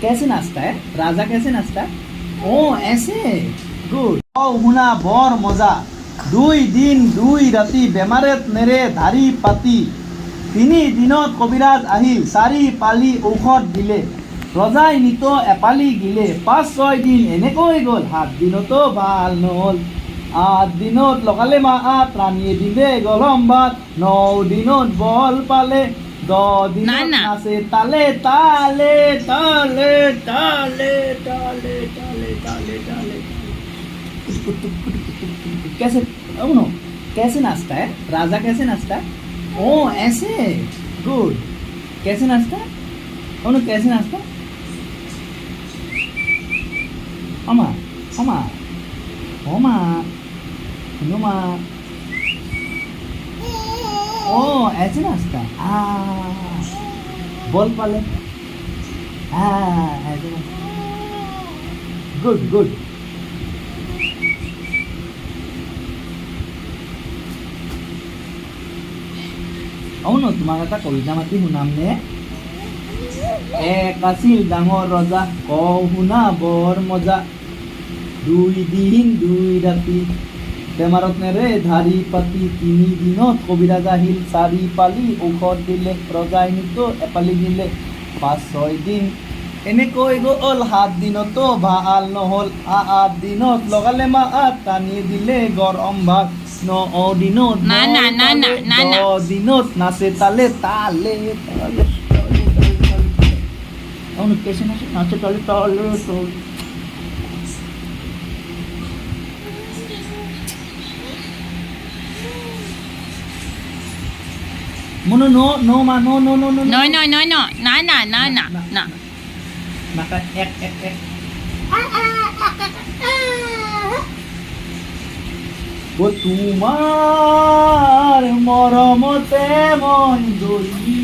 कैसे नाचता है राजा कैसे नाचता है ओ ऐसे गुड ओ हुना बर मजा 2 দিন 2 ৰাতি বেমাৰত নেৰে ধাৰি পাতি 3 দিনত কবিৰাজ আহিল 4 পালি ঔষধ দিলে ৰজাই নিত এপালি গিলে 5-6 দিন এনেকৈ গ'ল 7 দিনতো ভাল নহ'ল 8 দিনত লগালে মাত ৰাণীয়ে দিলে গৰম ভাত 9 দিনত বল পালে 10 দিনত নাচে তালে তালে তালে তালে তালে তালে তালে ताले कैसे नो कैसे नाचता है राजा कैसे नाचता है ओ ऐसे गुड कैसे नाचता है नो कैसे नाचता है अमा अमा ओमा नुमा ओ ऐसे नाचता है बोल पाले ऐसे गुड गुड औनो তোমাক এটা কবিতা মাতি শুনামনে এক আছিল ডাঙৰ ৰজা কওঁ শুনা বৰ মজা 2 দিন 2 ৰাতি বেমাৰত নেৰে ধাৰি পাতি 3 দিনত কবিৰাজ আহিল 4 পালি ঔষধ দিলে ৰজাই নিত এপালি দিলে 5-6 দিন এনেকৈ গ'ল 7 দিনতো ভাল নহ'ল 8 দিনত লগালে মাত টানি দিলে গৰম ভাত 9 দিনত না 10 দিনত নাচে তালে তালে তালে औनो कैसे नाचे नाचे ताले ताले ताले Mono no ma no maka ek ও তোমার মরমতে মন দইছি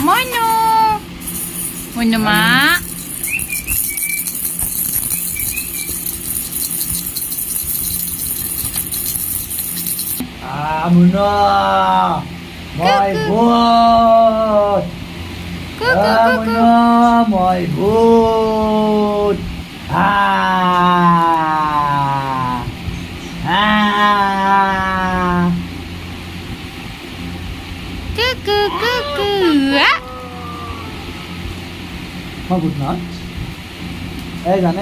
Mono Mono ma Muna my boat Muna my boat Mabut na? Eh, gane